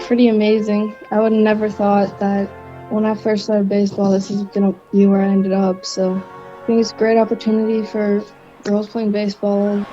pretty amazing. I would have never thought that when I first started baseball, this is going to be where I ended up. So I think it's a great opportunity for girls playing baseball.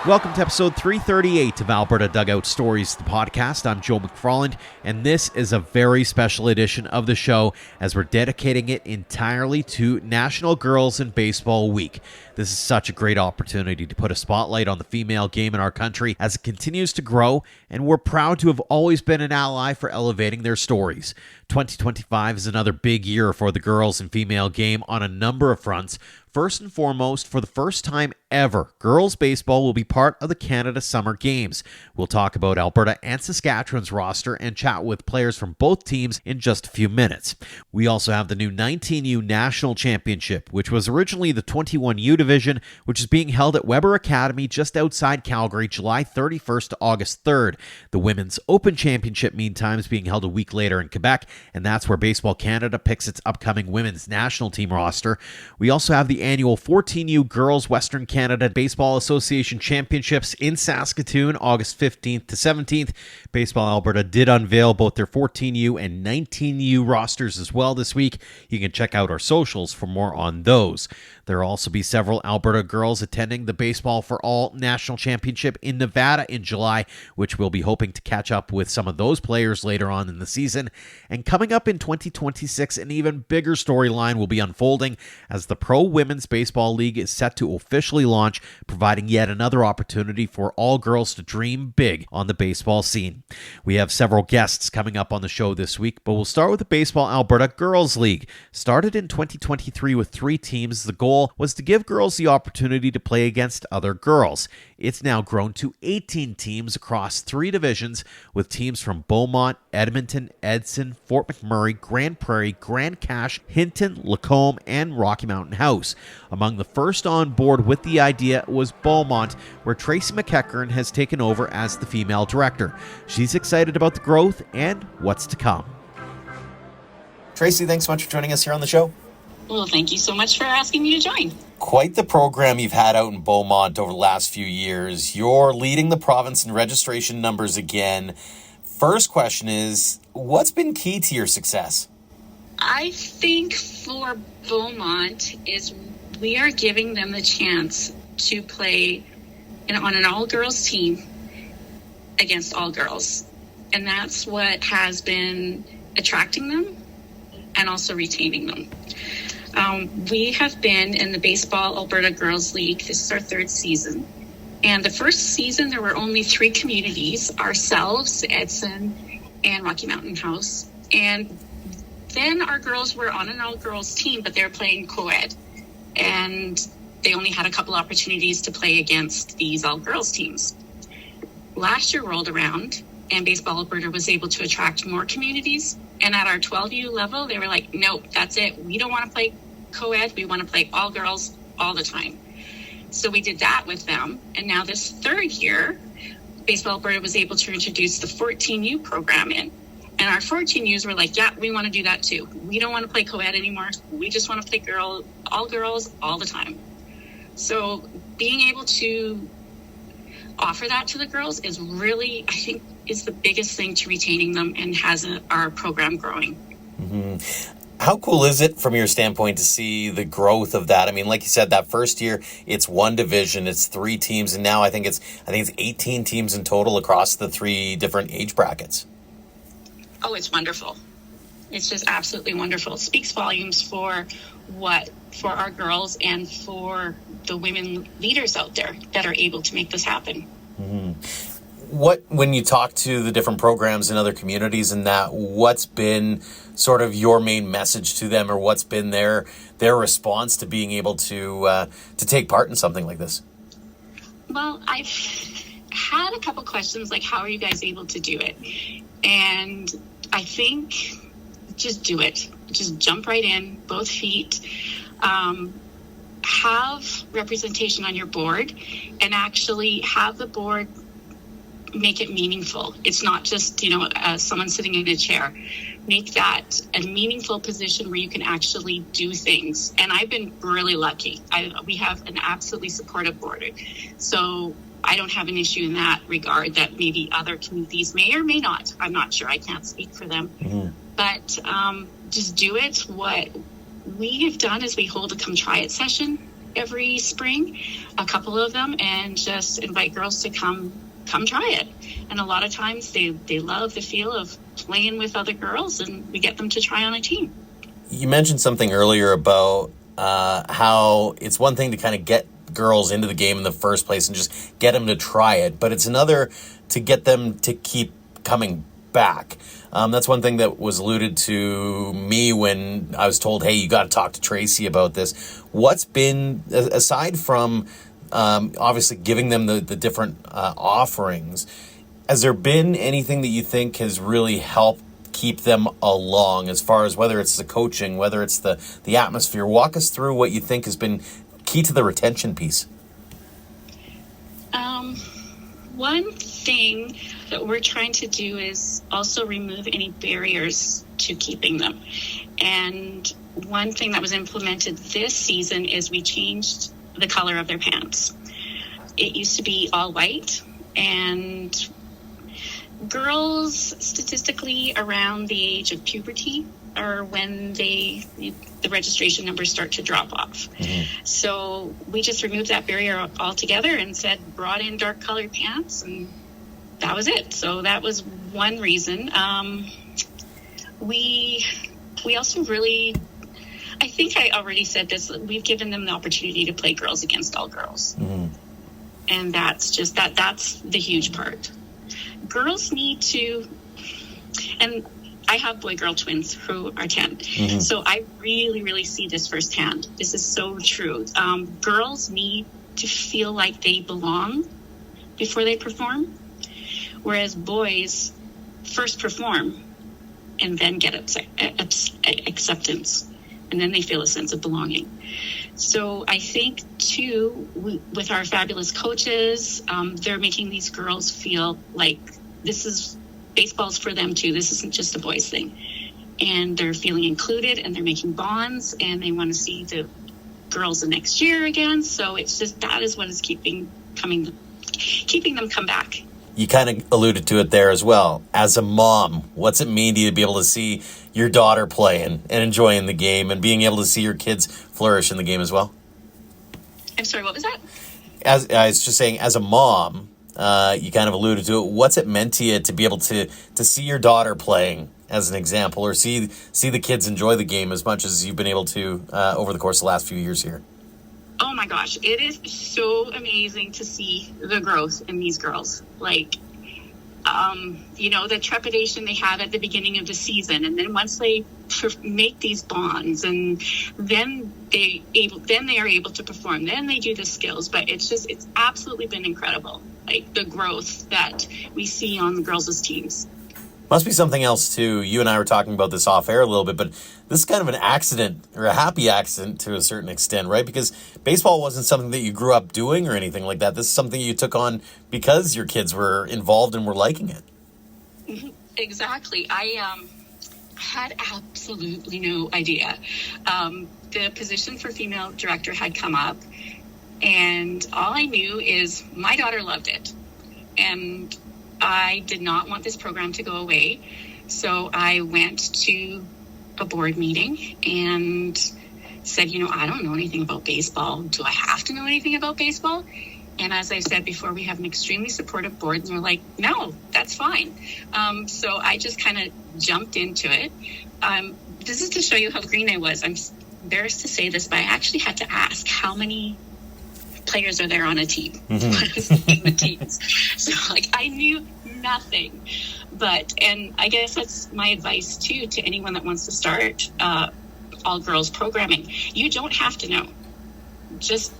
Welcome to episode 338 of Alberta Dugout Stories, the podcast. I'm Joe McFarland, and this is a very special edition of the show as we're dedicating it entirely to National Girls in Baseball Week. This is such a great opportunity to put a spotlight on the female game in our country as it continues to grow, and we're proud to have always been an ally for elevating their stories. 2025 is another big year for the girls and female game on a number of fronts. First and foremost, for the first time ever, girls baseball will be part of the Canada Summer Games. We'll talk about Alberta and Saskatchewan's roster and chat with players from both teams in just a few minutes. We also have the new 19U National Championship, which was originally the 21U division, which is being held at Weber Academy just outside Calgary, July 31st to August 3rd. The Women's Open Championship, meantime, is being held a week later in Quebec, and that's where Baseball Canada picks its upcoming women's national team roster. We also have the annual 14U Girls Western Canada Baseball Association Championships in Saskatoon, August 15th to 17th. Baseball Alberta did unveil both their 14U and 19U rosters as well this week. You can check out our socials for more on those. There will also be several Alberta girls attending the Baseball for All National Championship in Nevada in July, which we'll be hoping to catch up with some of those players later on in the season. And coming up in 2026, an even bigger storyline will be unfolding as the Pro Women's Baseball League is set to officially launch, providing yet another opportunity for all girls to dream big on the baseball scene. We have several guests coming up on the show this week, but we'll start with the Baseball Alberta Girls League. Started in 2023 with 3 teams, the goal was to give girls the opportunity to play against other girls. It's now grown to 18 teams across 3 divisions, with teams from Beaumont, Edmonton, Edson, Fort McMurray, Grand Prairie, Grand Cache, Hinton, Lacombe, and Rocky Mountain House. Among the first on board with the idea was Beaumont, where Tracy McEachern has taken over as the female director. She's excited about the growth and what's to come. Tracy, thanks so much for joining us here on the show. Well, thank you so much for asking me to join. Quite the program you've had out in Beaumont over the last few years. You're leading the province in registration numbers again. First question is, what's been key to your success? I think for Beaumont is we are giving them the chance to play on an all-girls team against all girls. And that's what has been attracting them and also retaining them. We have been in the Baseball Alberta Girls League. This is our 3rd season. And the first season, there were only 3 communities, ourselves, Edson, and Rocky Mountain House. And then our girls were on an all-girls team, but they were playing co-ed. And they only had a couple opportunities to play against these all-girls teams. Last year rolled around, and Baseball Alberta was able to attract more communities. And at our 12U level, they were like, nope, that's it. We don't want to play co-ed. We want to play all girls all the time. So we did that with them. And now this 3rd year, Baseball Alberta was able to introduce the 14U program in. And our 14Us were like, yeah, we want to do that too. We don't want to play co-ed anymore. We just want to play all girls all the time. So being able to offer that to the girls is really, I think, is the biggest thing to retaining them and has our program growing. Mm-hmm. How cool is it from your standpoint to see the growth of that? I mean, like you said, that first year, it's 1 division, it's 3 teams, and now I think it's 18 teams in total across the 3 different age brackets. Oh, it's wonderful. It's just absolutely wonderful. It speaks volumes for our girls and for the women leaders out there that are able to make this happen. Mm-hmm. When you talk to the different programs in other communities and that, what's been sort of your main message to them, or what's been their response to being able to take part in something like this? Well, I've had a couple questions like, how are you guys able to do it? And I think just do it. Just jump right in, both feet. Have representation on your board and actually have the board make it meaningful. It's not just, someone sitting in a chair. Make that a meaningful position where you can actually do things. And I've been really lucky. We have an absolutely supportive board. So I don't have an issue in that regard that maybe other communities may or may not. I'm not sure. I can't speak for them. Mm-hmm. But just do it. What we have done is we hold a come try it session every spring, a couple of them, and just invite girls to come try it. And a lot of times they love the feel of playing with other girls, and we get them to try on a team. You mentioned something earlier about how it's one thing to kind of get girls into the game in the first place and just get them to try it, but it's another to get them to keep coming back. That's one thing that was alluded to me when I was told, hey, you got to talk to Tracy about this. What's been, aside from obviously giving them the different offerings, has there been anything that you think has really helped keep them along, as far as whether it's the coaching, whether it's the atmosphere? Walk us through what you think has been key to the retention piece. One thing that we're trying to do is also remove any barriers to keeping them. And one thing that was implemented this season is we changed the color of their pants. It used to be all white, and girls statistically around the age of puberty are when the registration numbers start to drop off. Mm-hmm. So we just removed that barrier altogether and brought in dark colored pants, and that was it. So that was one reason. We also really, I think I already said this, we've given them the opportunity to play girls against all girls. Mm-hmm. And that's just that's the huge part. Girls need to, and I have boy-girl twins who are 10. Mm-hmm. So I really, really see this firsthand. This is so true. Girls need to feel like they belong before they perform, whereas boys first perform and then get acceptance, and then they feel a sense of belonging. So I think, too, with our fabulous coaches, they're making these girls feel like baseball's for them, too. This isn't just a boys thing. And they're feeling included, and they're making bonds, and they want to see the girls the next year again. So it's just, that is what is keeping them come back. You kind of alluded to it there as well. As a mom, what's it mean to you to be able to see your daughter playing and enjoying the game, and being able to see your kids flourish in the game as well? I'm sorry, what was that? As I was just saying, as a mom, you kind of alluded to it. What's it meant to you to be able to see your daughter playing, as an example, or see the kids enjoy the game as much as you've been able to over the course of the last few years here? Oh my gosh, it is so amazing to see the growth in these girls. Like, the trepidation they have at the beginning of the season, and then once they make these bonds, and then they are able to perform. Then they do the skills, but it's absolutely been incredible. Like the growth that we see on the girls' teams. Must be something else too. You and I were talking about this off air a little bit, but this is kind of an accident, or a happy accident to a certain extent, right? Because baseball wasn't something that you grew up doing or anything like that. This is something you took on because your kids were involved and were liking it. Exactly. I had absolutely no idea. The position for female director had come up, and all I knew is my daughter loved it. And I did not want this program to go away. So I went to a board meeting and said, I don't know anything about baseball. Do I have to know anything about baseball? And as I said before, we have an extremely supportive board, and they're like, no, that's fine. So I just kind of jumped into it. This is to show you how green I was. I'm embarrassed to say this, but I actually had to ask how many players are there on a team. Mm-hmm. What is the name of teams? So I knew nothing, and I guess that's my advice too to anyone that wants to start all girls programming. You don't have to know, just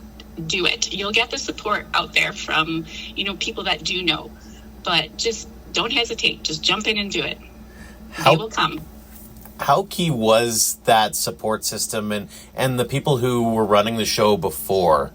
do it. You'll get the support out there from people that do know, but just don't hesitate. Just jump in and do it. They will come. How key was that support system and the people who were running the show before?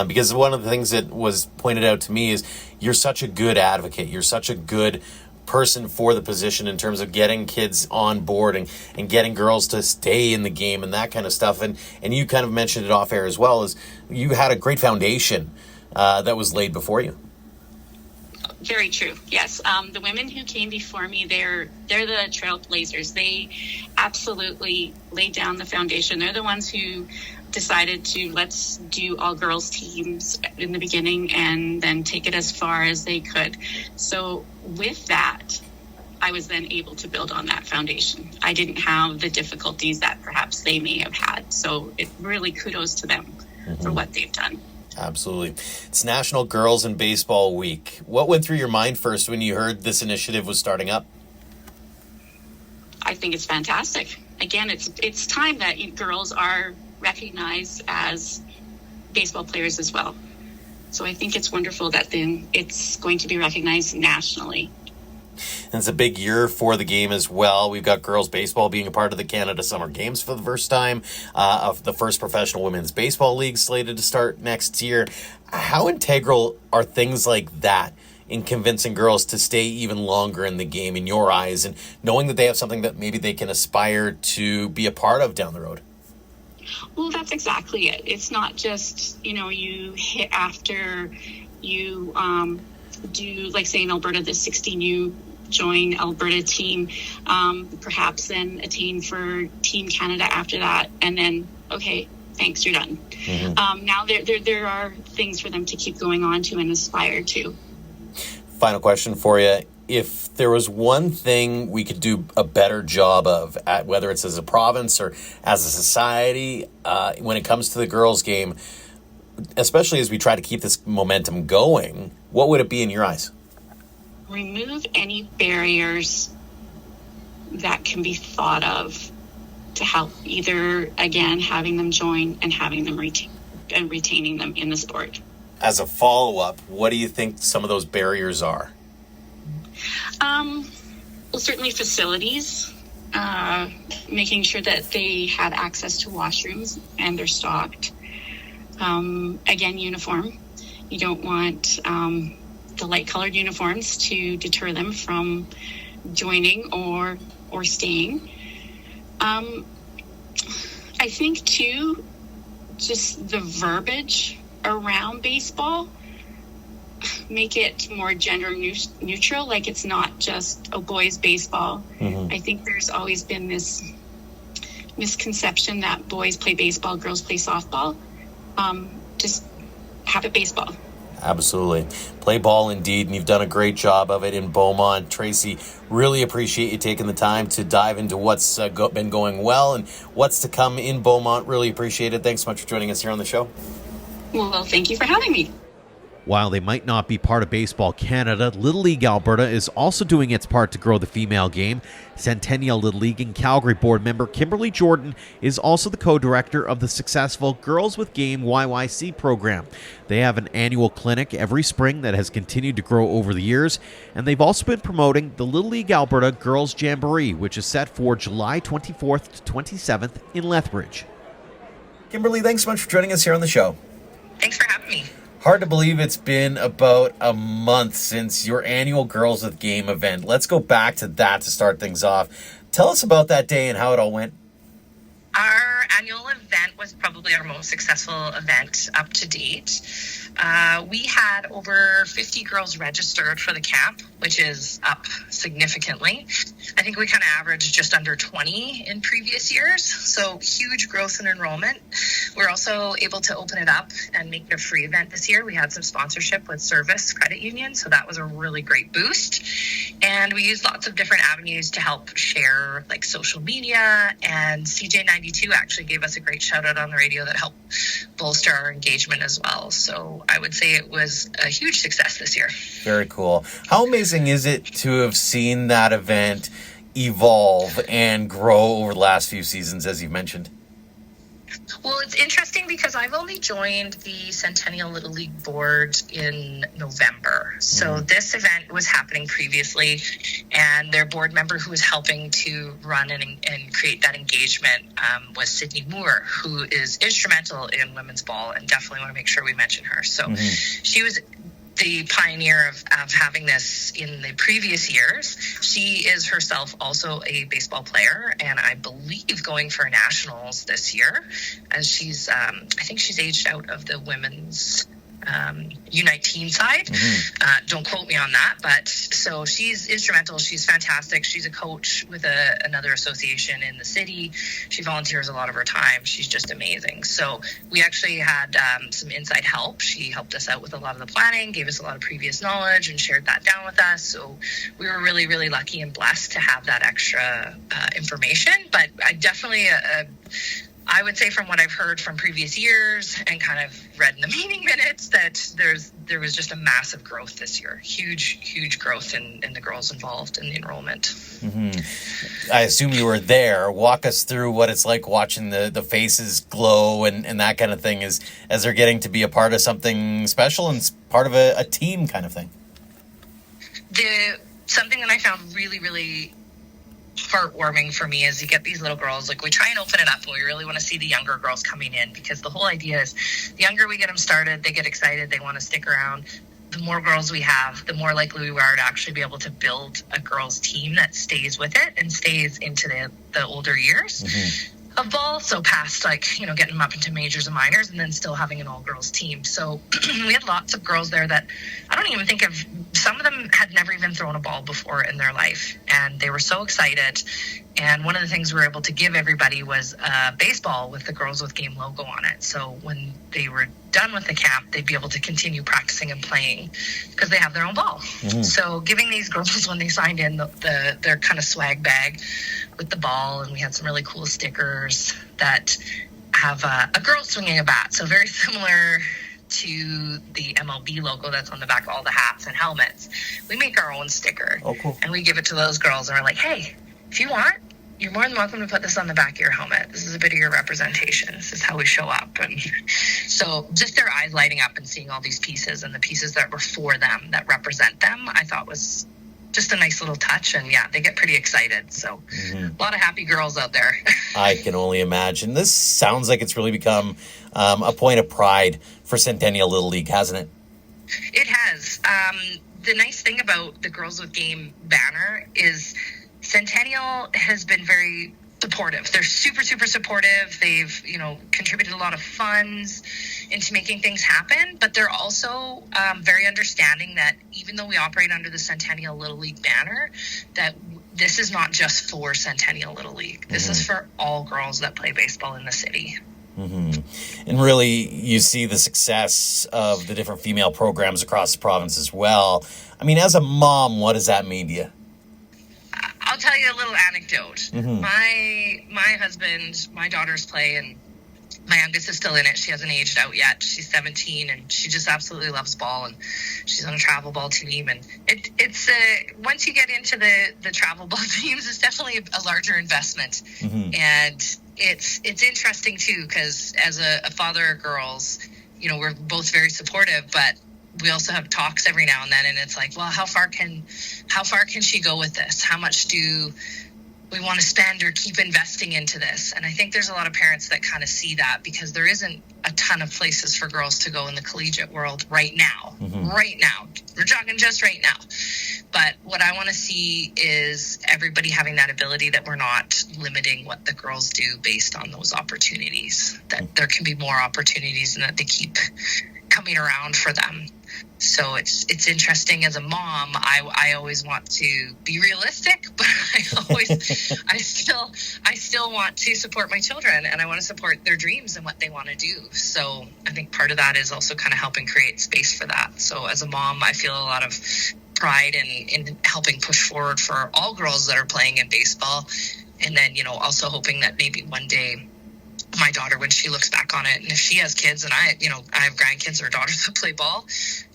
Because one of the things that was pointed out to me is you're such a good advocate. You're such a good person for the position in terms of getting kids on board and getting girls to stay in the game and that kind of stuff. And you kind of mentioned it off air as well, as you had a great foundation that was laid before you. Very true. Yes. The women who came before me, they're the trailblazers. They absolutely laid down the foundation. They're the ones who decided to let's do all girls teams in the beginning and then take it as far as they could. So with that, I was then able to build on that foundation. I didn't have the difficulties that perhaps they may have had. So it really kudos to them for what they've done. Absolutely. It's National Girls in Baseball Week. What went through your mind first when you heard this initiative was starting up? I think it's fantastic. Again, it's time that girls are recognized as baseball players as well. So I think it's wonderful that then it's going to be recognized nationally. And it's a big year for the game as well. We've got girls baseball being a part of the Canada Summer Games for the first time. Of the first professional women's baseball league slated to start next year. How integral are things like that in convincing girls to stay even longer in the game in your eyes, and knowing that they have something that maybe they can aspire to be a part of down the road? Well, that's exactly it. It's not just, you hit after you do, like say in Alberta, the 16U join Alberta team, perhaps then attain for Team Canada after that, and then, okay, thanks, you're done. Now there are things for them to keep going on to and aspire to. Final question for you. If there was one thing we could do a better job of, whether it's as a province or as a society, when it comes to the girls' game, especially as we try to keep this momentum going, what would it be in your eyes? Remove any barriers that can be thought of to help either, again, having them join and having them retaining them in the sport. As a follow-up, what do you think some of those barriers are? Well, certainly facilities, making sure that they have access to washrooms and they're stocked. Again, uniform. You don't want the light-colored uniforms to deter them from joining or staying. I think, too, just the verbiage around baseball, make it more gender neutral, like it's not just a boys' baseball. I think there's always been this misconception that boys play baseball, girls play softball. Just have it baseball. Absolutely. Play ball indeed, and you've done a great job of it in Beaumont. Tracy, really appreciate you taking the time to dive into what's been going well and what's to come in Beaumont. Really appreciate it. Thanks so much for joining us here on the show. Well, thank you for having me. While they might not be part of Baseball Canada, Little League Alberta is also doing its part to grow the female game. Centennial Little League and Calgary board member Kimberley Jordan is also the co-director of the successful Girls with Game YYC program. They have an annual clinic every spring that has continued to grow over the years, and they've also been promoting the Little League Alberta Girls Jamboree, which is set for July 24th to 27th in Lethbridge. Kimberley, thanks so much for joining us here on the show. Thanks for having me. Hard to believe it's been about a month since your annual Girls with Game event. Let's go back to that to start things off. Tell us about that day and how it all went. Our annual event was probably our most successful event up to date. We had over 50 girls registered for the camp, which is up significantly. I think we kind of averaged just under 20 in previous years, so huge growth in enrollment. We're also able to open it up and make it a free event this year. We had some sponsorship with Service Credit Union, so that was a really great boost. And we used lots of different avenues to help share, like social media, and CJ92 actually gave us a great shout out on the radio that helped bolster our engagement as well. So I would say it was a huge success this year. Very cool. How amazing is it to have seen that event evolve and grow over the last few seasons, as you've mentioned? Well, it's interesting because I've only joined the Centennial Little League board in November. So this event was happening previously, and their board member who was helping to run and create that engagement was Sydney Moore, who is instrumental in women's ball, and definitely want to make sure we mention her. So she was the pioneer of having this in the previous years. She is herself also a baseball player, and I believe going for nationals this year, as she's I think she's aged out of the women's Unite Teen side. Don't quote me on that, but so she's instrumental. She's fantastic. She's a coach with another association in the city. She volunteers a lot of her time. She's just amazing. So we actually had some inside help. She helped us out with a lot of the planning, gave us a lot of previous knowledge, and shared that down with us. So we were really, really lucky and blessed to have that extra information. But I definitely I would say from what I've heard from previous years and kind of read in the meeting minutes that there was just a massive growth this year. Huge growth in the girls involved in the enrollment. I assume you were there. Walk us through what it's like watching the faces glow and that kind of thing as they're getting to be a part of something special and part of a team kind of thing. Something that I found really, really heartwarming for me is you get these little girls, like we try and open it up and we really want to see the younger girls coming in, because the whole idea is the younger we get them started, they get excited, they want to stick around. The more girls we have, the more likely we are to actually be able to build a girls team that stays with it and stays into the older years of ball. So past getting them up into majors and minors, and then still having an all girls team. So we had lots of girls there that I don't even think of. Some of them had never even thrown a ball before in their life, and they were so excited. And one of the things we were able to give everybody was a baseball with the Girls with Game logo on it. So when they were done with the camp, they'd be able to continue practicing and playing because they have their own ball. So giving these girls, when they signed in, their kind of swag bag with the ball, and we had some really cool stickers that have a girl swinging a bat. So very similar to the MLB logo that's on the back of all the hats and helmets. We make our own sticker. Oh, cool. And we give it to those girls, and we're like, hey, if you want, you're more than welcome to put this on the back of your helmet. This is a bit of your representation. This is how we show up. And so just their eyes lighting up and seeing all these pieces and the pieces that were for them, that represent them, I thought was just a nice little touch. And yeah, they get pretty excited. So a lot of happy girls out there. I can only imagine. This sounds like it's really become a point of pride for Centennial Little League, hasn't it? It has. The nice thing about the Girls with Game banner is Centennial has been very supportive. They're super, super supportive. They've, contributed a lot of funds into making things happen, but they're also very understanding that even though we operate under the Centennial Little League banner, that this is not just for Centennial Little League. This is for all girls that play baseball in the city. And really, you see the success of the different female programs across the province as well. I mean, as a mom, what does that mean to you? I'll tell you a little anecdote. My husband, my daughters play, and my youngest is still in it. She hasn't aged out yet. She's 17, and she just absolutely loves ball, and she's on a travel ball team. And it's once you get into the travel ball teams, it's definitely a larger investment. And it's interesting too, because as a father of girls, we're both very supportive, but we also have talks every now and then, and it's like, well, how far can she go with this? How much do we want to spend or keep investing into this? And I think there's a lot of parents that kind of see that, because there isn't a ton of places for girls to go in the collegiate world right now. Right now. We're talking just right now. But what I want to see is everybody having that ability, that we're not limiting what the girls do based on those opportunities, that there can be more opportunities and that they keep coming around for them. So it's interesting. As a mom, I always want to be realistic, but I still want to support my children, and I want to support their dreams and what they want to do. So I think part of that is also kind of helping create space for that. So as a mom, I feel a lot of pride in helping push forward for all girls that are playing in baseball. And then, also hoping that maybe one day my daughter, when she looks back on it, and if she has kids and I have grandkids or daughters that play ball,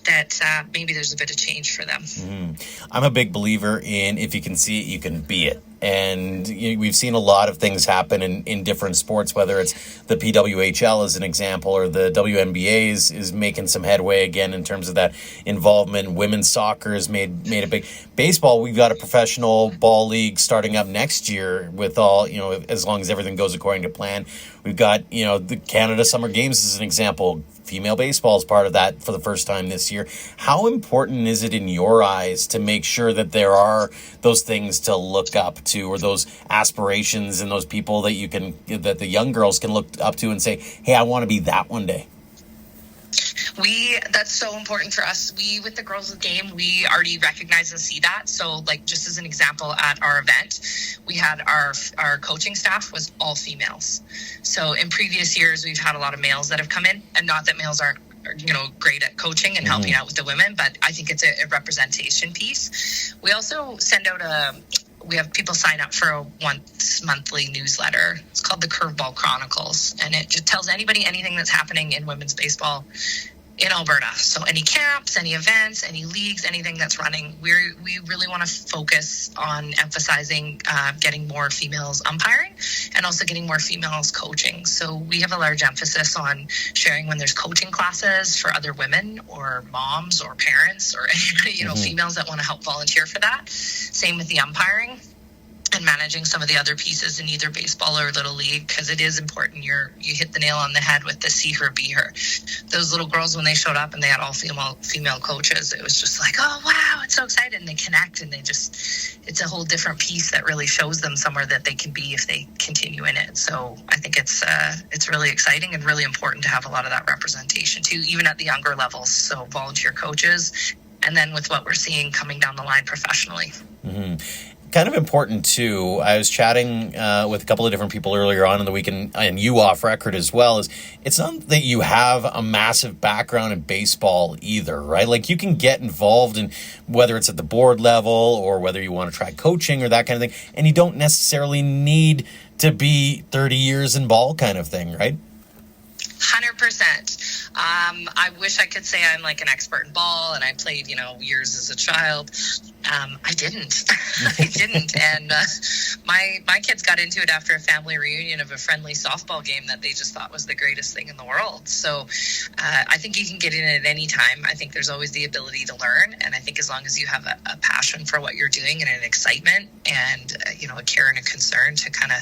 that maybe there's a bit of change for them. I'm a big believer in, if you can see it, you can be it. And we've seen a lot of things happen in different sports, whether it's the PWHL as an example, or the WNBA is making some headway again in terms of that involvement. Women's soccer has made a big baseball. We've got a professional ball league starting up next year with all, as long as everything goes according to plan. We've got, the Canada Summer Games as an example. Female baseball is part of that for the first time this year. How important is it in your eyes to make sure that there are those things to look up to, or those aspirations and those people that the young girls can look up to and say, hey, I want to be that one day? That's so important for us. With the Girls of the Game, we already recognize and see that. So like, just as an example, at our event, we had our coaching staff was all females. So in previous years, we've had a lot of males that have come in, and not that males aren't, great at coaching and helping out with the women, but I think it's a representation piece. We also send out we have people sign up for a once monthly newsletter. It's called the Curveball Chronicles, and it just tells anybody anything that's happening in women's baseball in Alberta. So any camps, any events, any leagues, anything that's running. We really want to focus on emphasizing getting more females umpiring and also getting more females coaching. So we have a large emphasis on sharing when there's coaching classes for other women or moms or parents or anybody, females that want to help volunteer for that. Same with the umpiring and managing some of the other pieces in either baseball or little league, because it is important. You hit the nail on the head with the see her, be her. Those little girls, when they showed up and they had all female coaches, it was just like, oh wow, it's so exciting. They connect, and it's a whole different piece that really shows them somewhere that they can be if they continue in it. So I think it's really exciting and really important to have a lot of that representation too, even at the younger levels. So volunteer coaches, and then with what we're seeing coming down the line professionally. Kind of important too. I was chatting with a couple of different people earlier on in the week, and you off record as well. Is it's not that you have a massive background in baseball either, right? Like, you can get involved in whether it's at the board level or whether you want to try coaching or that kind of thing, and you don't necessarily need to be 30 years in ball, kind of thing, right? 100%. I wish I could say I'm like an expert in ball and I played, years as a child. I didn't. And my kids got into it after a family reunion of a friendly softball game that they just thought was the greatest thing in the world. So I think you can get in at any time. I think there's always the ability to learn. And I think as long as you have a passion for what you're doing and an excitement and, a care and a concern to kind of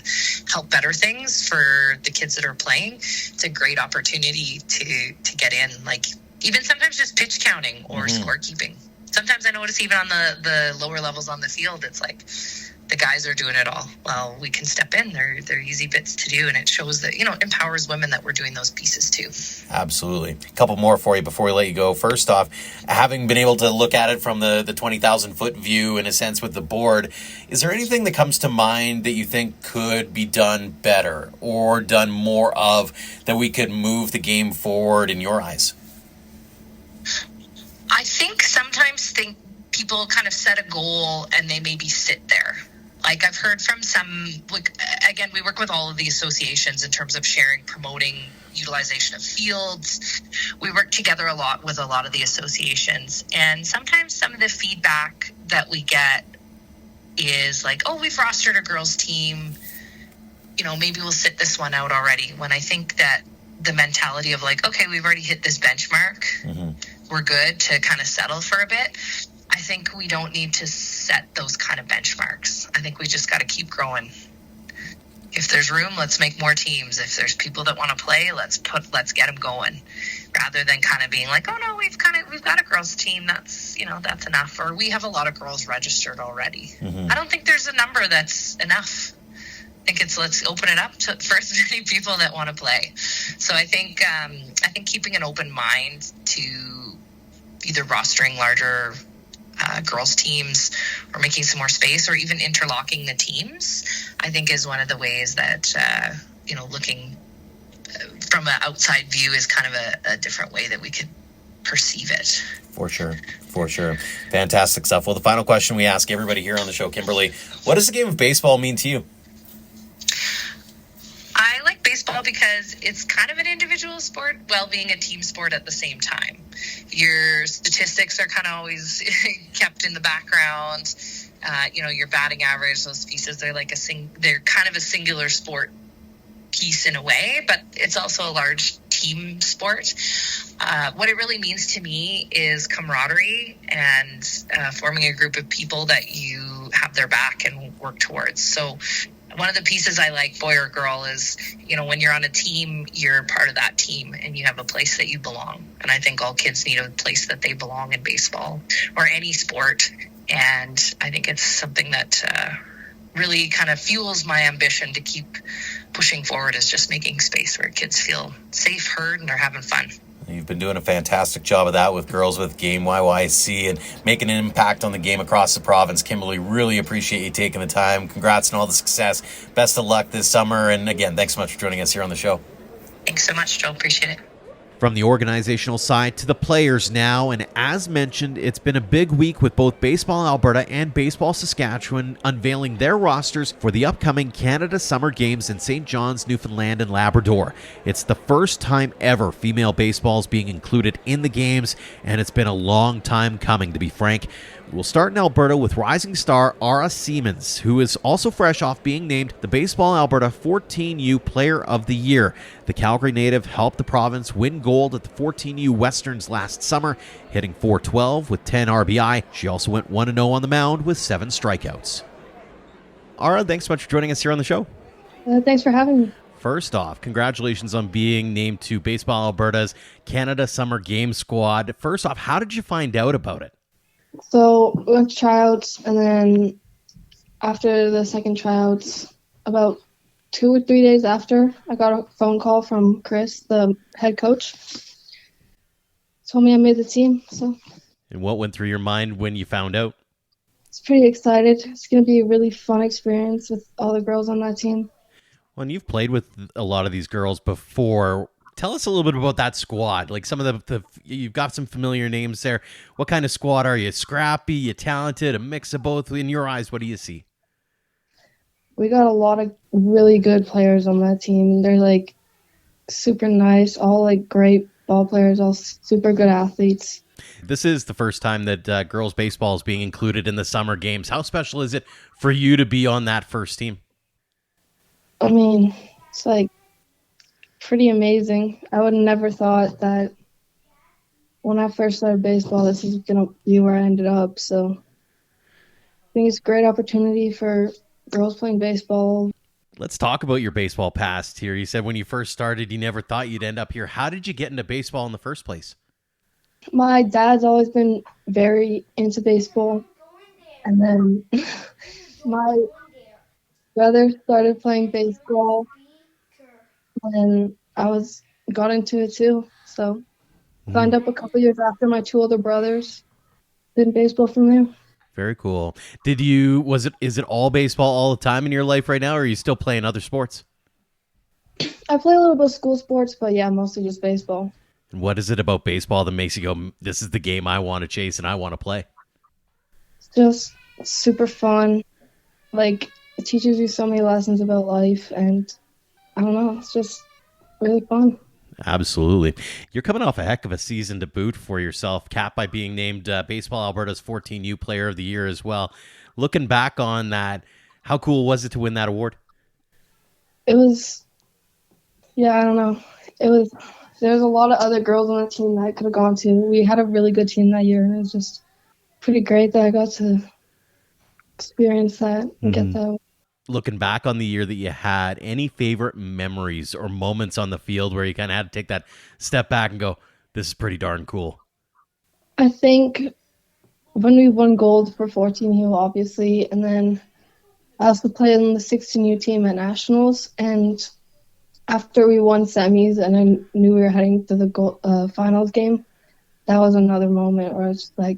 help better things for the kids that are playing, it's a great opportunity to get in. Like, even sometimes just pitch counting or scorekeeping. Sometimes I notice even on the lower levels on the field, it's like the guys are doing it all. Well, we can step in. They're easy bits to do, and it shows that, it empowers women that we're doing those pieces too. Absolutely. A couple more for you before we let you go. First off, having been able to look at it from the 20,000-foot view, in a sense, with the board, is there anything that comes to mind that you think could be done better or done more of, that we could move the game forward in your eyes? I think sometimes people kind of set a goal and they maybe sit there. Like, I've heard from some, again, we work with all of the associations in terms of sharing, promoting utilization of fields. We work together a lot with a lot of the associations. And sometimes some of the feedback that we get is like, oh, we've rostered a girls team, maybe we'll sit this one out already. When I think that the mentality of like, okay, we've already hit this benchmark. We're good to kind of settle for a bit. I think we don't need to set those kind of benchmarks. I think we just got to keep growing. If there's room, let's make more teams. If there's people that want to play, let's get them going, rather than kind of being like, oh no, we've got a girls team. That's enough. Or we have a lot of girls registered already. I don't think there's a number that's enough. I think let's open it up for as many people that want to play. So I think keeping an open mind to either rostering larger girls teams or making some more space or even interlocking the teams, I think is one of the ways that, looking from an outside view is kind of a different way that we could perceive it. For sure. Fantastic stuff. Well, the final question we ask everybody here on the show, Kimberley, what does the game of baseball mean to you? I like baseball because it's kind of an individual sport while being a team sport at the same time. Your statistics are kind of always kept in the background. Your batting average, those pieces, they're kind of a singular sport piece in a way, but it's also a large team sport. What it really means to me is camaraderie and forming a group of people that you have their back and work towards. So one of the pieces I like, boy or girl, is, when you're on a team, you're part of that team and you have a place that you belong. And I think all kids need a place that they belong in baseball or any sport. And I think it's something that really kind of fuels my ambition to keep pushing forward, is just making space where kids feel safe, heard, and they're having fun. You've been doing a fantastic job of that with girls with Game YYC and making an impact on the game across the province. Kimberley, really appreciate you taking the time. Congrats on all the success. Best of luck this summer. And again, thanks so much for joining us here on the show. Thanks so much, Joe. Appreciate it. From the organizational side to the players now, and as mentioned, it's been a big week with both Baseball Alberta and Baseball Saskatchewan unveiling their rosters for the upcoming Canada Summer Games in St. John's, Newfoundland and Labrador. It's the first time ever female baseball is being included in the games, and it's been a long time coming, to be frank. We'll start in Alberta with rising star Ara Siemens, who is also fresh off being named the Baseball Alberta 14U Player of the Year. The Calgary native helped the province win gold at the 14U Westerns last summer, hitting .412 with 10 RBI. She also went 1-0 on the mound with 7 strikeouts. Ara, thanks so much for joining us here on the show. Thanks for having me. First off, congratulations on being named to Baseball Alberta's Canada Summer Game Squad. First off, how did you find out about it? So we went to tryouts, and then after the second tryouts, about 2 or 3 days after, I got a phone call from Chris, the head coach. Told me I made the team. So. And what went through your mind when you found out? I was pretty excited. It's going to be a really fun experience with all the girls on that team. Well, and you've played with a lot of these girls before. Tell us a little bit about that squad. Like some of the you've got some familiar names there. What kind of squad are you? Scrappy, you talented, a mix of both? In your eyes, what do you see? We got a lot of really good players on that team. They're like super nice, all like great ball players, all super good athletes. This is the first time that girls baseball is being included in the summer games. How special is it for you to be on that first team? I mean, it's like pretty amazing. I would have never thought that when I first started baseball, this is going to be where I ended up. So I think it's a great opportunity for girls playing baseball. Let's talk about your baseball past here. You said when you first started, you never thought you'd end up here. How did you get into baseball in the first place? My dad's always been very into baseball. And then my brother started playing baseball. And I got into it too. So signed up a couple years after my 2 older brothers. Did baseball from there. Very cool. Is it all baseball all the time in your life right now, or are you still playing other sports? I play a little bit of school sports, but yeah, mostly just baseball. And what is it about baseball that makes you go, this is the game I want to chase and I want to play? It's just super fun. Like, it teaches you so many lessons about life, and I don't know, it's just really fun. Absolutely. You're coming off a heck of a season to boot for yourself, capped by being named Baseball Alberta's 14U Player of the Year as well. Looking back on that, how cool was it to win that award? It was, I don't know. There was a lot of other girls on the team that I could have gone to. We had a really good team that year, and it was just pretty great that I got to experience that and get that. Looking back on the year that you had, any favorite memories or moments on the field where you kind of had to take that step back and go, this is pretty darn cool? I think when we won gold for 14U, obviously, and then I also played on the 16U team at Nationals, and after we won semis and I knew we were heading to the finals game, that was another moment where I was just like,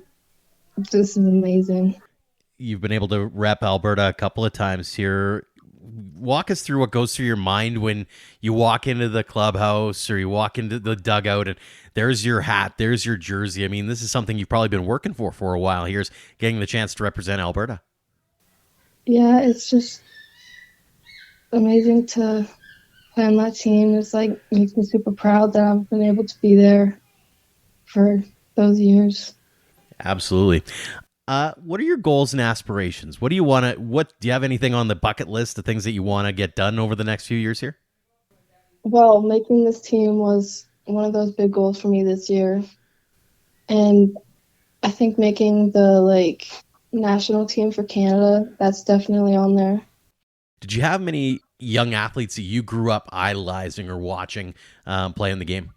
this is amazing. You've been able to rep Alberta a couple of times here. Walk us through what goes through your mind when you walk into the clubhouse or you walk into the dugout and there's your hat, there's your jersey. I mean, this is something you've probably been working for a while. Here's getting the chance to represent Alberta. Yeah, it's just amazing to play on that team. It's like makes me super proud that I've been able to be there for those years. Absolutely. What are your goals and aspirations? What do you you have anything on the bucket list, the things that you want to get done over the next few years here? Well, making this team was one of those big goals for me this year. And I think making the national team for Canada, that's definitely on there. Did you have many young athletes that you grew up idolizing or watching play in the game?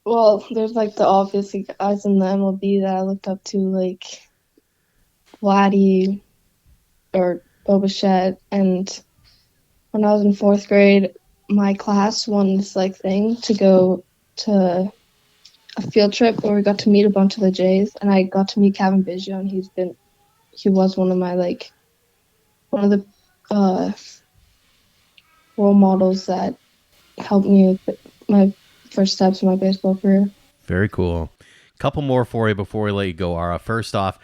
Well, there's the obvious guys in the MLB that I looked up to, like Vladdy or Bobichette. And when I was in 4th grade, my class won this thing to go to a field trip where we got to meet a bunch of the Jays, and I got to meet Kevin Biggio, and he was one of the role models that helped me with my first steps in my baseball career. Very cool. Couple more for you before we let you go, Ara. First off,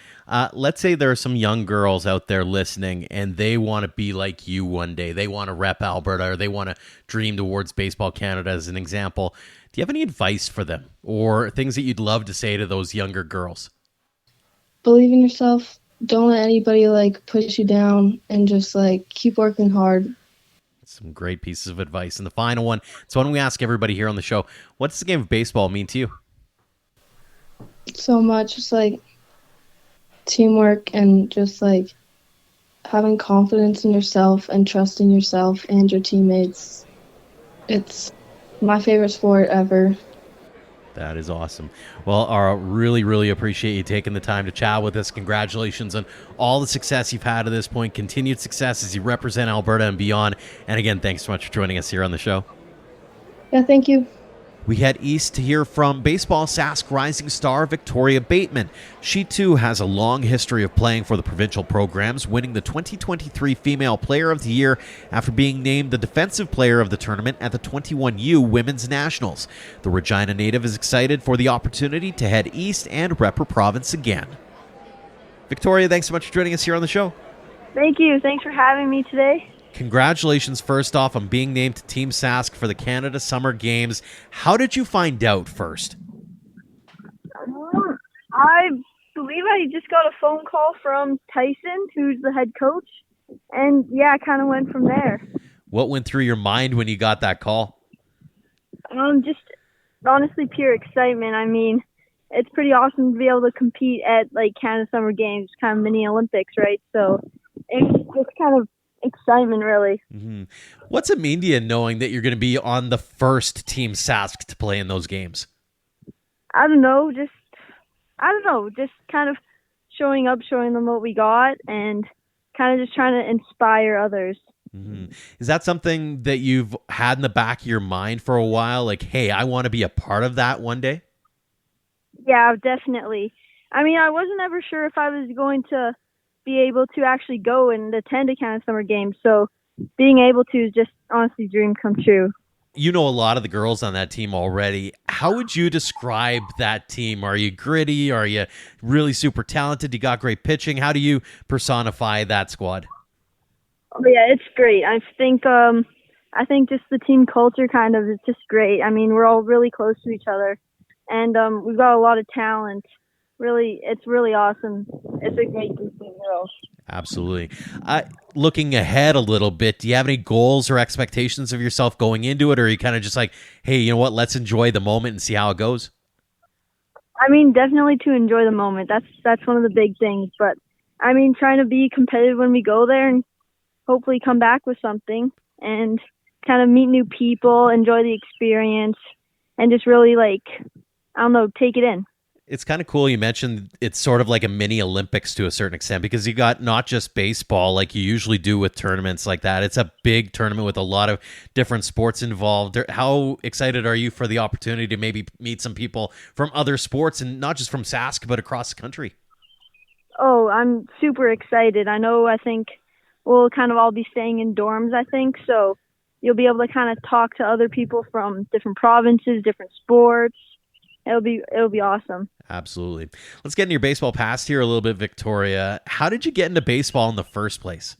let's say there are some young girls out there listening and they want to be like you one day. They want to rep Alberta, or they want to dream towards Baseball Canada as an example. Do you have any advice for them or things that you'd love to say to those younger girls? Believe in yourself. Don't let anybody push you down, and just keep working hard. Some great pieces of advice. And the final one, it's one we ask everybody here on the show. What does the game of baseball mean to you? So much. Just teamwork, and just having confidence in yourself and trusting yourself and your teammates. It's my favorite sport ever. That is awesome. Well, Ara, really, really appreciate you taking the time to chat with us. Congratulations on all the success you've had to this point. Continued success as you represent Alberta and beyond. And again, thanks so much for joining us here on the show. Yeah, thank you. We head east to hear from baseball Sask rising star Victoria Bateman. She too has a long history of playing for the provincial programs, winning the 2023 Female Player of the Year after being named the Defensive Player of the tournament at the 21U Women's Nationals. The Regina native is excited for the opportunity to head east and rep her province again. Victoria, thanks so much for joining us here on the show. Thank you. Thanks for having me today. Congratulations, first off, on being named to Team Sask for the Canada Summer Games. How did you find out first? I believe I just got a phone call from Tyson, who's the head coach, and yeah, I kind of went from there. What went through your mind when you got that call? Just honestly pure excitement. I mean, it's pretty awesome to be able to compete at Canada Summer Games, kind of mini Olympics, right? So it's just kind of excitement, really. Mm-hmm. What's it mean to you knowing that you're going to be on the first Team Sask to play in those games? I don't know, just kind of showing up, showing them what we got, and kind of just trying to inspire others. Mm-hmm. Is that something that you've had in the back of your mind for a while? Like, hey, I want to be a part of that one day? Yeah, definitely. I mean, I wasn't ever sure if I was going to be able to actually go and attend a Canada Summer Games. So being able to is just honestly dream come true. You know a lot of the girls on that team already. How would you describe that team? Are you gritty? Are you really super talented? You got great pitching. How do you personify that squad? Oh, yeah, it's great. I think just the team culture kind of is just great. I mean, we're all really close to each other, and we've got a lot of talent. Really, it's really awesome. It's a great group of girls. Absolutely. Looking ahead a little bit, do you have any goals or expectations of yourself going into it, or are you kind of just like, hey, you know what, let's enjoy the moment and see how it goes? I mean, definitely to enjoy the moment. That's one of the big things. But, I mean, trying to be competitive when we go there and hopefully come back with something and kind of meet new people, enjoy the experience, and just really, take it in. It's kind of cool. You mentioned it's sort of like a mini Olympics to a certain extent, because you got not just baseball like you usually do with tournaments like that. It's a big tournament with a lot of different sports involved. How excited are you for the opportunity to maybe meet some people from other sports, and not just from Sask, but across the country? Oh, I'm super excited. I think we'll kind of all be staying in dorms, I think. So you'll be able to kind of talk to other people from different provinces, different sports. It'll be awesome. Absolutely. Let's get into your baseball past here a little bit, Victoria. How did you get into baseball in the first place?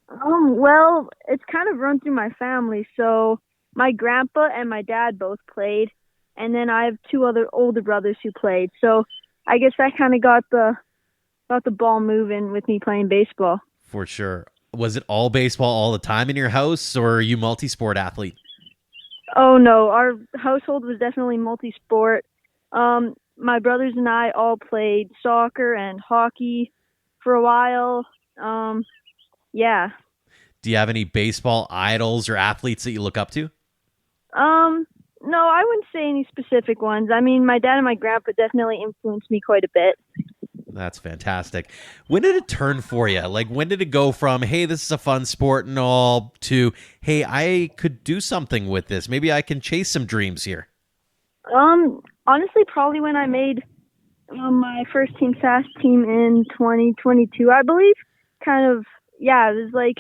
Well, it's kind of run through my family. So my grandpa and my dad both played, and then I have two other older brothers who played. So I guess that kind of got the ball moving with me playing baseball. For sure. Was it all baseball all the time in your house, or are you multi-sport athlete? Oh, no. Our household was definitely multi-sport. My brothers and I all played soccer and hockey for a while. Yeah. Do you have any baseball idols or athletes that you look up to? No, I wouldn't say any specific ones. I mean, my dad and my grandpa definitely influenced me quite a bit. That's fantastic. When did it turn for you? Like, when did it go from, hey, this is a fun sport and all, to, hey, I could do something with this. Maybe I can chase some dreams here. honestly, probably when I made my first team Sask team in 2022, I believe. Kind of, yeah, it was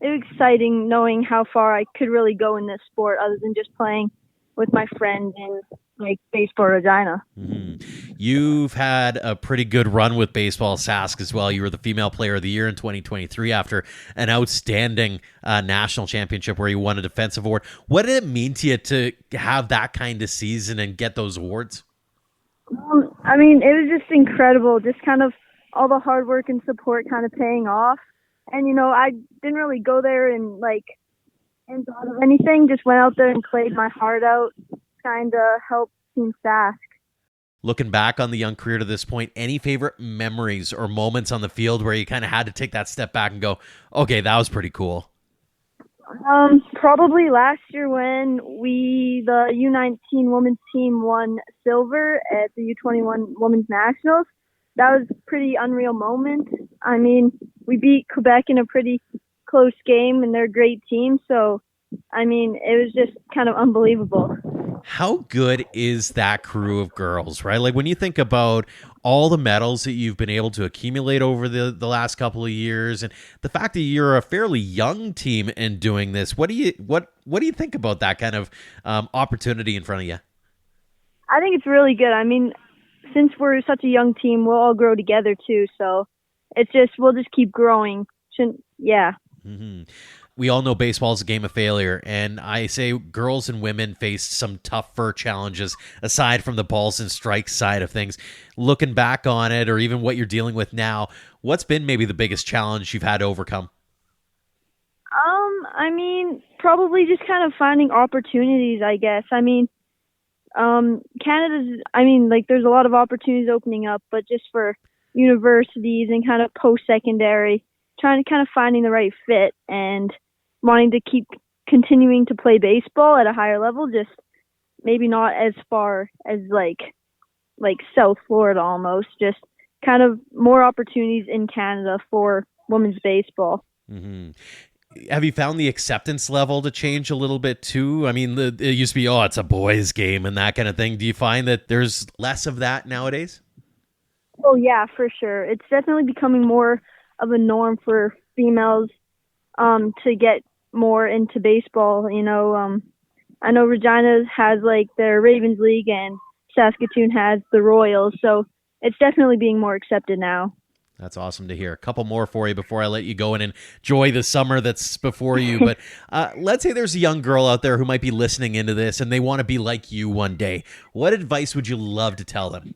exciting knowing how far I could really go in this sport other than just playing with my friends in baseball Regina. You've had a pretty good run with baseball, Sask, as well. You were the female player of the year in 2023 after an outstanding national championship where you won a defensive award. What did it mean to you to have that kind of season and get those awards? I mean, it was just incredible. Just kind of all the hard work and support kind of paying off. And, I didn't really go there and thought of anything. Just went out there and played my heart out, kind of helped Team Sask. Looking back on the young career to this point, any favorite memories or moments on the field where you kind of had to take that step back and go, okay, that was pretty cool? Probably last year when the U19 women's team won silver at the U21 women's nationals. That was a pretty unreal moment. I mean, we beat Quebec in a pretty close game, and they're a great team. So, I mean, it was just kind of unbelievable. How good is that crew of girls, right? Like when you think about all the medals that you've been able to accumulate over the last couple of years, and the fact that you're a fairly young team in doing this, what do you think about that kind of opportunity in front of you? I think it's really good. I mean, since we're such a young team, we'll all grow together too. So we'll just keep growing. Yeah. Mm-hmm. We all know baseball is a game of failure, and I say girls and women face some tougher challenges aside from the balls and strikes side of things. Looking back on it, or even what you're dealing with now, what's been maybe the biggest challenge you've had to overcome? I mean, probably just kind of finding opportunities, I guess. I mean, there's a lot of opportunities opening up, but just for universities and kind of post-secondary, trying to kind of finding the right fit and wanting to keep continuing to play baseball at a higher level, just maybe not as far as like South Florida almost, just kind of more opportunities in Canada for women's baseball. Mm-hmm. Have you found the acceptance level to change a little bit too? I mean, it used to be, it's a boys' game and that kind of thing. Do you find that there's less of that nowadays? Oh, yeah, for sure. It's definitely becoming more of a norm for females to get more into baseball. I know Regina has their Ravens League and Saskatoon has the Royals, so it's definitely being more accepted now. That's awesome to hear. A couple more for you before I let you go and enjoy the summer that's before you. But let's say there's a young girl out there who might be listening into this and they want to be like you one day. What advice would you love to tell them?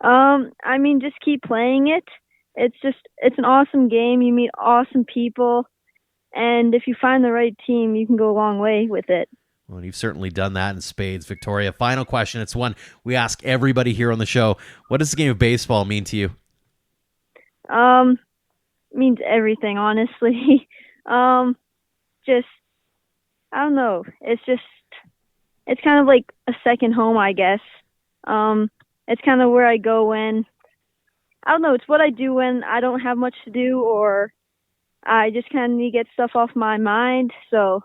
I mean, just keep playing it. It's an awesome game. You meet awesome people. And if you find the right team, you can go a long way with it. Well, you've certainly done that in spades, Victoria. Final question. It's one we ask everybody here on the show. What does the game of baseball mean to you? Means everything, honestly. Just, I don't know. It's kind of like a second home, I guess. It's kind of where I go when, I don't know, it's what I do when I don't have much to do or I just kind of need to get stuff off my mind. So,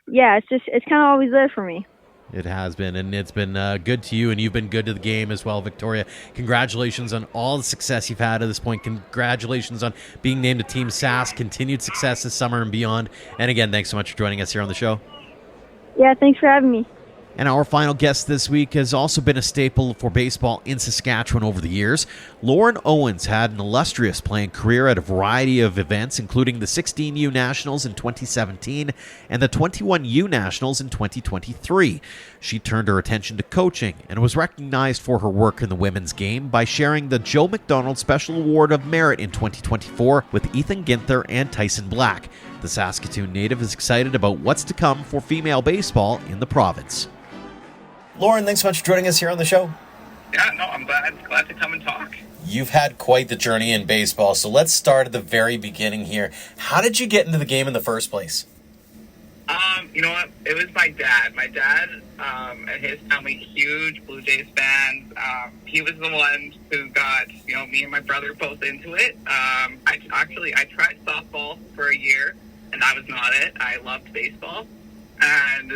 yeah, it's kind of always there for me. It has been, and it's been good to you, and you've been good to the game as well, Victoria. Congratulations on all the success you've had at this point. Congratulations on being named to Team Sask. Continued success this summer and beyond. And again, thanks so much for joining us here on the show. Yeah, thanks for having me. And our final guest this week has also been a staple for baseball in Saskatchewan over the years. Lauren Owens had an illustrious playing career at a variety of events, including the 16U Nationals in 2017 and the 21U Nationals in 2023. She turned her attention to coaching and was recognized for her work in the women's game by sharing the Joe McDonald Special Award of Merit in 2024 with Ethan Ginther and Tyson Black. The Saskatoon native is excited about what's to come for female baseball in the province. Lauren, thanks so much for joining us here on the show. Yeah, no, I'm glad to come and talk. You've had quite the journey in baseball, so let's start at the very beginning here. How did you get into the game in the first place? You know what? It was my dad. My dad and his family, huge Blue Jays fans. He was the one who got, me and my brother both into it. I tried softball for a year, and that was not it. I loved baseball. And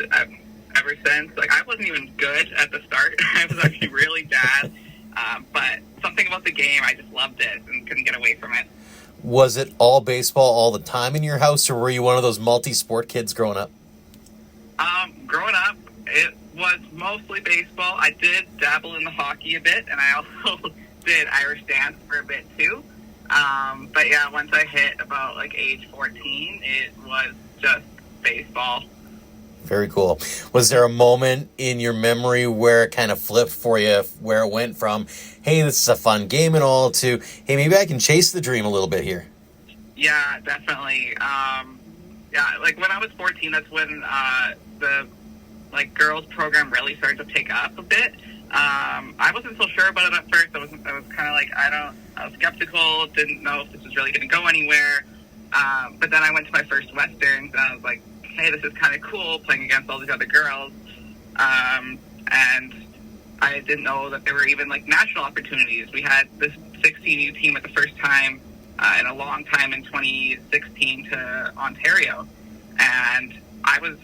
ever since. Like, I wasn't even good at the start. I was actually really bad. But something about the game, I just loved it and couldn't get away from it. Was it all baseball all the time in your house, or were you one of those multi-sport kids growing up? Growing up, it was mostly baseball. I did dabble in the hockey a bit, and I also did Irish dance for a bit too. But yeah, once I hit about like age 14, it was just baseball. Very cool. Was there a moment in your memory where it kind of flipped for you, where it went from, hey, this is a fun game and all, to, hey, maybe I can chase the dream a little bit here? Yeah, definitely. Yeah, like when I was 14, that's when the like girls program really started to pick up a bit. I wasn't so sure about it at first. I was kind of like, I was skeptical, didn't know if this was really going to go anywhere. But then I went to my first Westerns, and I was like, hey, this is kind of cool, playing against all these other girls. And I didn't know that there were even like national opportunities. We had this 16U team at the first time in a long time in 2016 to Ontario. And I was,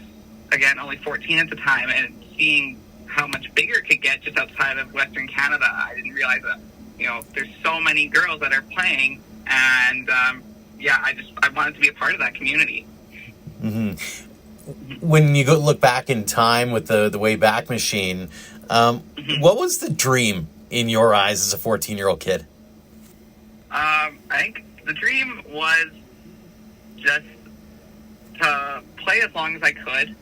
again, only 14 at the time, and seeing how much bigger it could get just outside of Western Canada, I didn't realize that, there's so many girls that are playing. And, I wanted to be a part of that community. Mm-hmm. When you look back in time with the Wayback Machine, what was the dream in your eyes as a 14-year-old kid? I think the dream was just to play as long as I could.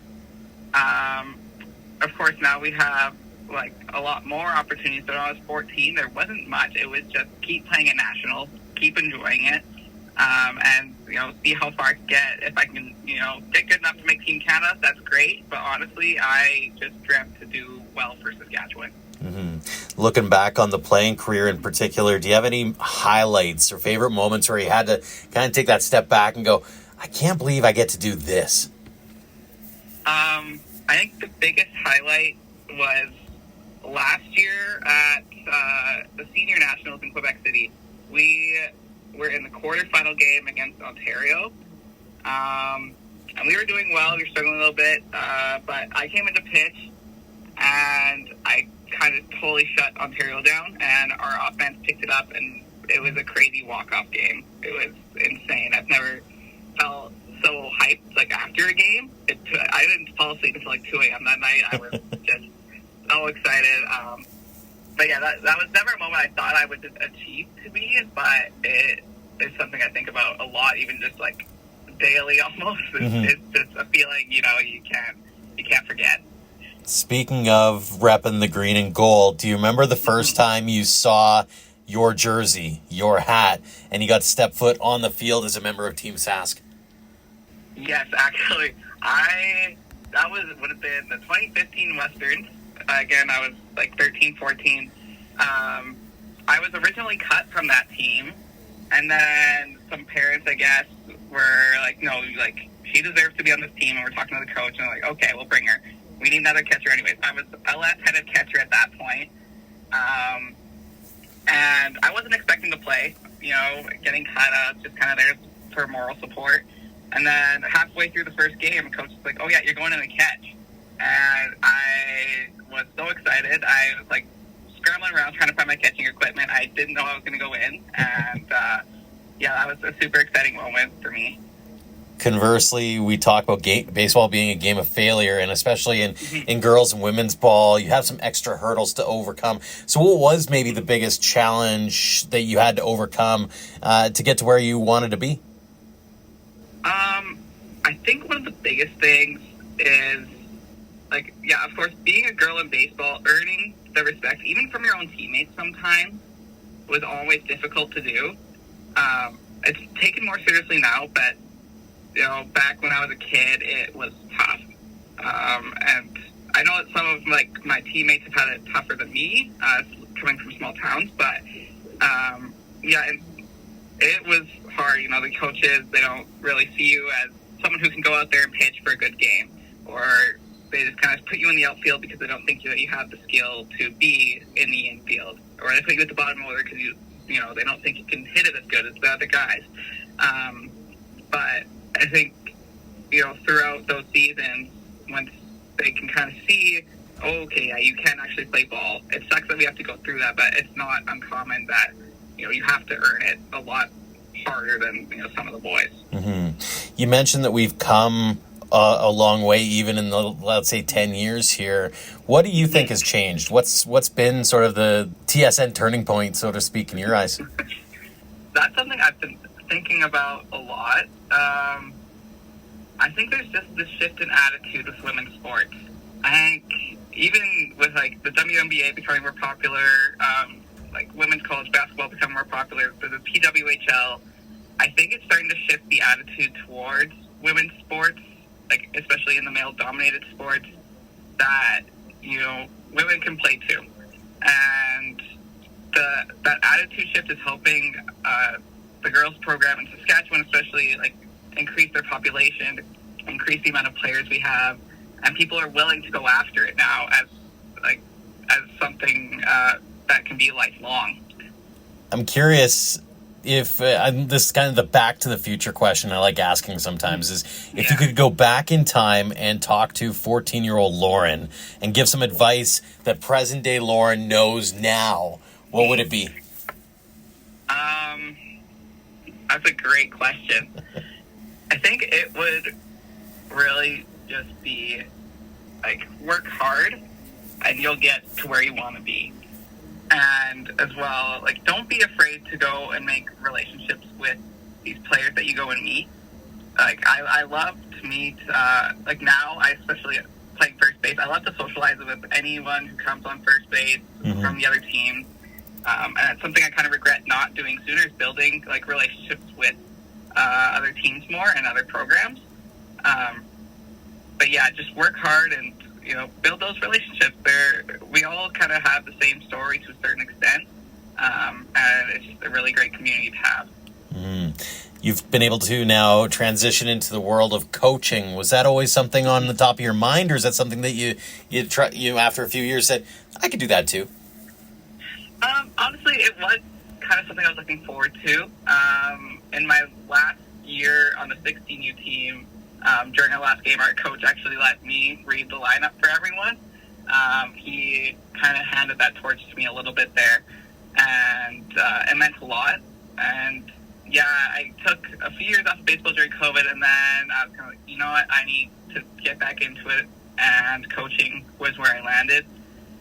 Of course, now we have like a lot more opportunities. But when I was 14, there wasn't much. It was just keep playing at nationals, keep enjoying it, and see how far I can get. If I can, get good enough to make Team Canada, that's great. But honestly, I just dreamt to do well for Saskatchewan. Mm-hmm. Looking back on the playing career in particular, do you have any highlights or favorite moments where you had to kind of take that step back and go, I can't believe I get to do this? I think the biggest highlight was last year at the Senior Nationals in Quebec City. We were in the quarterfinal game against Ontario, and we were doing well. We were struggling a little bit, but I came into pitch, and I kind of totally shut Ontario down, and our offense picked it up, and it was a crazy walk-off game. It was insane. I've never felt so hyped, like, after a game. I didn't fall asleep until, like, 2 a.m. that night. I was just so excited. But, yeah, that was never a moment I thought I would achieve to be, but it is something I think about a lot, even just, like, daily almost. It's just a feeling, you can't forget. Speaking of repping the green and gold, do you remember the first time you saw your jersey, your hat, and you got to step foot on the field as a member of Team Sask? Yes, actually. That would have been the 2015 Westerns. Again, I was like 13, 14. I was originally cut from that team, and then some parents, I guess, were like, no, like, she deserves to be on this team, and we're talking to the coach, and they're like, okay, we'll bring her. We need another catcher anyways. I was a left-handed catcher at that point. And I wasn't expecting to play, getting cut out, just kind of there for moral support. And then halfway through the first game, the coach was like, oh, yeah, you're going in the catch. And I was so excited. I was, like, scrambling around trying to find my catching equipment. I didn't know I was going to go in. And, that was a super exciting moment for me. Conversely, we talk about baseball being a game of failure, and especially in girls and women's ball, you have some extra hurdles to overcome. So what was maybe the biggest challenge that you had to overcome to get to where you wanted to be? I think one of the biggest things is, like, yeah, of course, being a girl in baseball, earning the respect, even from your own teammates sometimes, was always difficult to do. It's taken more seriously now, but back when I was a kid, it was tough. And I know that some of my teammates have had it tougher than me, coming from small towns, but and it was hard. The coaches, they don't really see you as someone who can go out there and pitch for a good game, or they just kind of put you in the outfield because they don't think that you have the skill to be in the infield, or they put you at the bottom order because they don't think you can hit it as good as the other guys. But I think, throughout those seasons, once they can kind of see, oh, okay, yeah, you can actually play ball. It sucks that we have to go through that, but it's not uncommon that, you have to earn it a lot harder than, some of the boys. Mm-hmm. You mentioned that we've come a long way, even in the, let's say, 10 years here. What do you think has changed? What's been sort of the TSN turning point, so to speak, in your eyes? That's something I've been thinking about a lot. I think there's just this shift in attitude with women's sports. I think even with like the WNBA becoming more popular, like women's college basketball becoming more popular, the PWHL, I think it's starting to shift the attitude towards women's sports, like especially in the male-dominated sports, that women can play too, and that attitude shift is helping the girls program in Saskatchewan, especially, like increase their population, increase the amount of players we have, and people are willing to go after it now as something that can be lifelong. I'm curious if this is kind of the back to the future question I like asking sometimes, is if you could go back in time and talk to 14-year-old Lauren and give some advice that present day Lauren knows now, what would it be? That's a great question. I think it would really just be like, work hard and you'll get to where you want to be. And as well, like, don't be afraid to go and make relationships with these players that you go and meet. Like, I love to meet, like now, I especially playing first base, I love to socialize with anyone who comes on first base from the other team. And it's something I kind of regret not doing sooner, is building like relationships with other teams more and other programs. But yeah, just work hard and build those relationships. We all kind of have the same story to a certain extent, and it's just a really great community to have. You've been able to now transition into the world of coaching. Was that always something on the top of your mind, or is that something that you after a few years said, I could do that too? Honestly, it was kind of something I was looking forward to. In my last year on the 16U team, during our last game, our coach actually let me read the lineup for everyone. He kind of handed that torch to me a little bit there, and it meant a lot. And yeah, I took a few years off of baseball during COVID, and then I was kind of like, you know what, I need to get back into it, and coaching was where I landed.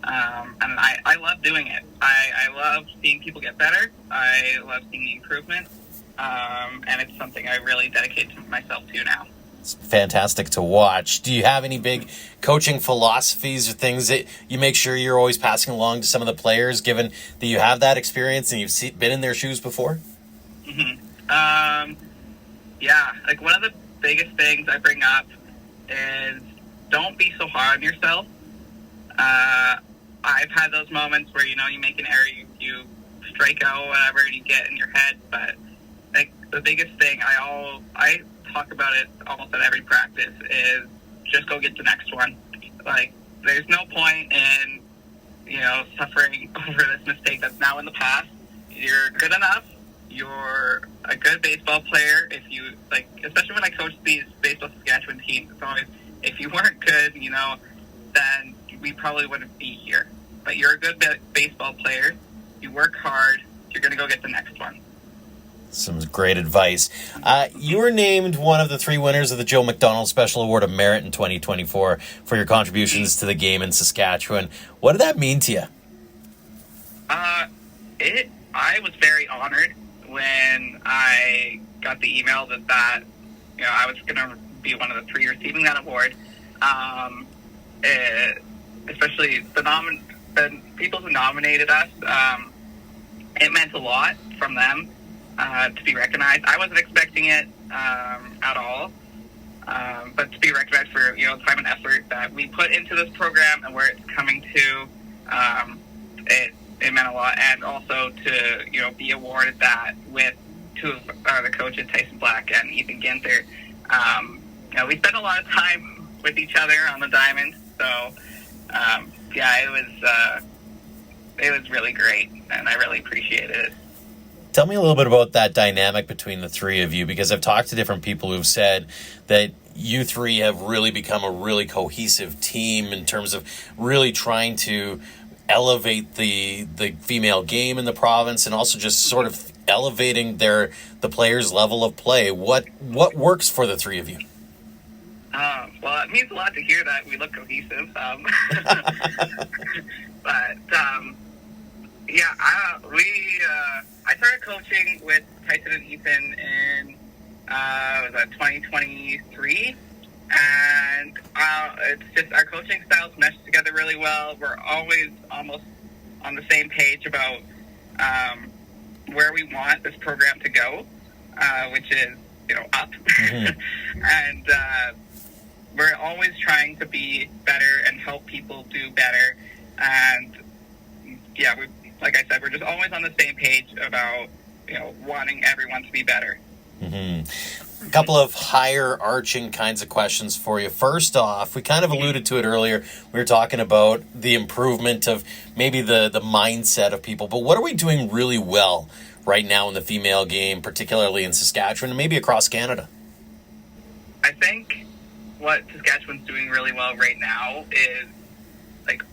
And I love doing it. I love seeing people get better. I love seeing the improvement. And it's something I really dedicate to myself to now. It's fantastic to watch. Do you have any big coaching philosophies or things that you make sure you're always passing along to some of the players, given that you have that experience and you've been in their shoes before? Yeah, like one of the biggest things I bring up is don't be so hard on yourself. I've had those moments where, you make an error, you strike out, whatever, and you get in your head. But like the biggest thing, I talk about it almost at every practice, is just go get the next one. Like, there's no point in, suffering over this mistake that's now in the past. You're good enough. You're a good baseball player. If you, like, especially when I coach these baseball Saskatchewan teams, it's always, if you weren't good, then we probably wouldn't be here. But you're a good baseball player. You work hard. You're going to go get the next one. Some great advice. You were named one of the 3 winners of the Joe McDonald Special Award of Merit in 2024 for your contributions to the game in Saskatchewan. What did that mean to you? I was very honored when I got the email that I was going to be one of the 3 receiving that award. Especially the people who nominated us, it meant a lot from them to be recognized. I wasn't expecting it at all, but to be recognized for time and effort that we put into this program and where it's coming to, it meant a lot. And also to be awarded that with 2 of the coaches, Tyson Black and Ethan Ginther. We spent a lot of time with each other on the diamond, so it was really great, and I really appreciated it. Tell me a little bit about that dynamic between the 3 of you, because I've talked to different people who've said that you three have really become a really cohesive team in terms of really trying to elevate the female game in the province, and also just sort of elevating the players' level of play. What works for the three of you? Well, it means a lot to hear that we look cohesive. But I started coaching with Tyson and Ethan in 2023, and it's just our coaching styles mesh together really well. We're always almost on the same page about where we want this program to go, which is up, and we're always trying to be better and help people do better. And like I said, we're just always on the same page about wanting everyone to be better. A couple of higher arching kinds of questions for you. First off, we kind of alluded to it earlier. We were talking about the improvement of maybe the mindset of people, but what are we doing really well right now in the female game, particularly in Saskatchewan and maybe across Canada? I think what Saskatchewan's doing really well right now is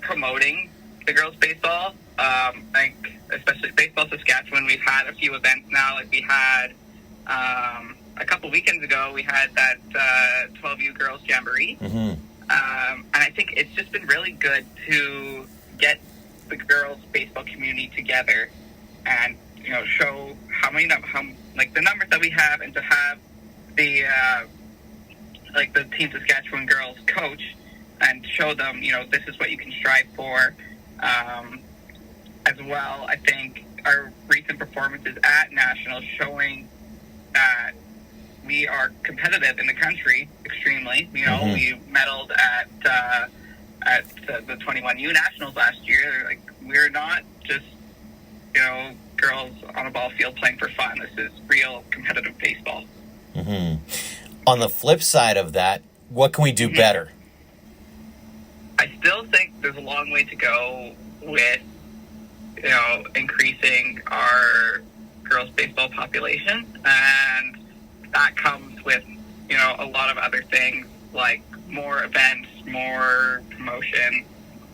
promoting the girls' baseball. Especially Baseball Saskatchewan, we've had a few events now. We had a couple weekends ago, we had that 12U Girls Jamboree. And I think it's just been really good to get the girls' baseball community together and show how the numbers that we have, and to have the the Team Saskatchewan girls coach and show them this is what you can strive for. As well, I think our recent performances at nationals showing that we are competitive in the country extremely. We medaled at the 21U nationals last year. We're not just girls on a ball field playing for fun. This is real competitive baseball. On the flip side of that, what can we do better? I still think there's a long way to go with increasing our girls baseball population, and that comes with a lot of other things like more events, more promotion.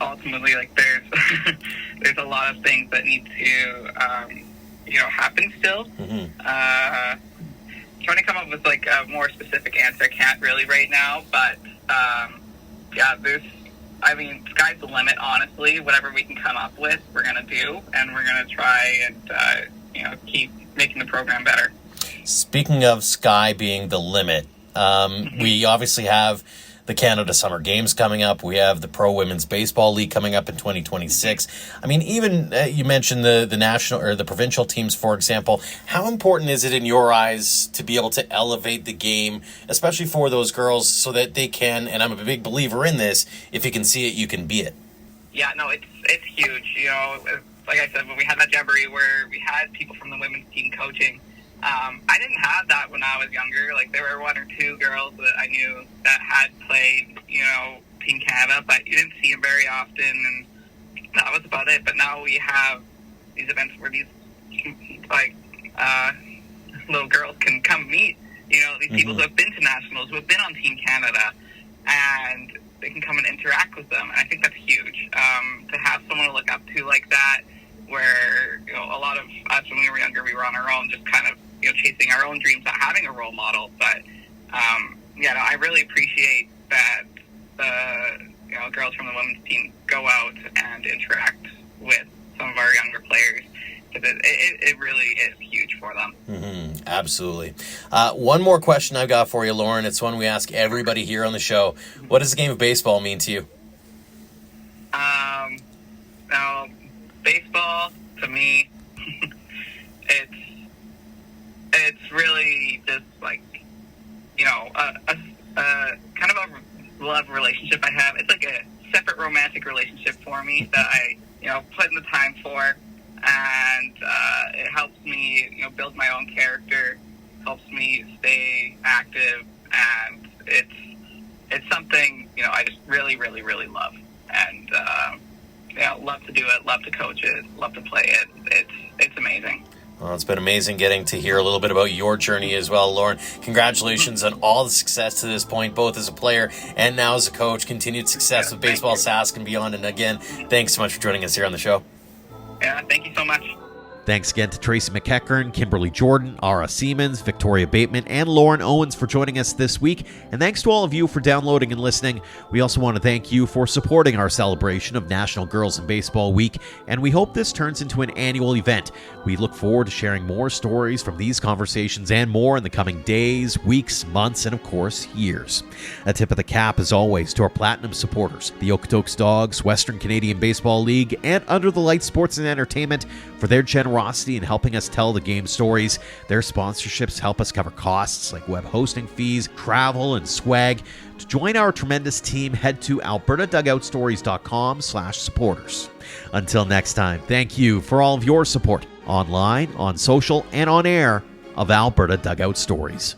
Ultimately, there's a lot of things that need to happen still. Trying to come up with a more specific answer, I can't really right now, but sky's the limit, honestly. Whatever we can come up with, we're going to do, and we're going to try and, keep making the program better. Speaking of sky being the limit, we obviously have the Canada Summer Games coming up. We have the Pro Women's Baseball League coming up in 2026. Even you mentioned the national or the provincial teams, for example. How important is it in your eyes to be able to elevate the game, especially for those girls, so that they can, and I'm a big believer in this, if you can see it, you can be it? Yeah, no, it's huge. Like I said, when we had that jamboree where we had people from the women's team coaching, I didn't have that when I was younger. There were one or two girls that I knew that had played, Team Canada, but you didn't see them very often, and that was about it. But now we have these events where these, little girls can come meet, these people who have been to nationals, who have been on Team Canada, and they can come and interact with them. And I think that's huge, to have someone to look up to like that, where, a lot of us when we were younger, we were on our own, just kind of, chasing our own dreams, not having a role model. But, I really appreciate that the, girls from the women's team go out and interact with some of our younger players, because it really is huge for them. Absolutely. One more question I've got for you, Lauren. It's one we ask everybody here on the show. What does the game of baseball mean to you? Now, baseball, to me, it's really just a kind of a love relationship I have. It's a separate romantic relationship for me that I, put in the time for, and it helps me, build my own character, helps me stay active, and it's something, I just really, really, really love, and love to do it, love to coach it, love to play it. It's amazing. Well, it's been amazing getting to hear a little bit about your journey as well, Lauren. Congratulations on all the success to this point, both as a player and now as a coach. Continued success with Baseball Sask and beyond. And again, thanks so much for joining us here on the show. Yeah, thank you so much. Thanks again to Tracy McEachern, Kimberley Jordan, Ara Siemens, Victoria Bateman, and Lauren Owens for joining us this week. And thanks to all of you for downloading and listening. We also want to thank you for supporting our celebration of National Girls in Baseball Week, and we hope this turns into an annual event. We look forward to sharing more stories from these conversations and more in the coming days, weeks, months, and of course, years. A tip of the cap, as always, to our Platinum supporters, the Okotoks Dogs, Western Canadian Baseball League, and Under the Lights Sports and Entertainment for their generosity in helping us tell the game stories. Their sponsorships help us cover costs like web hosting fees, travel, and swag. To join our tremendous team, head to albertadugoutstories.com/supporters. Until next time, thank you for all of your support online, on social, and on air of Alberta Dugout Stories.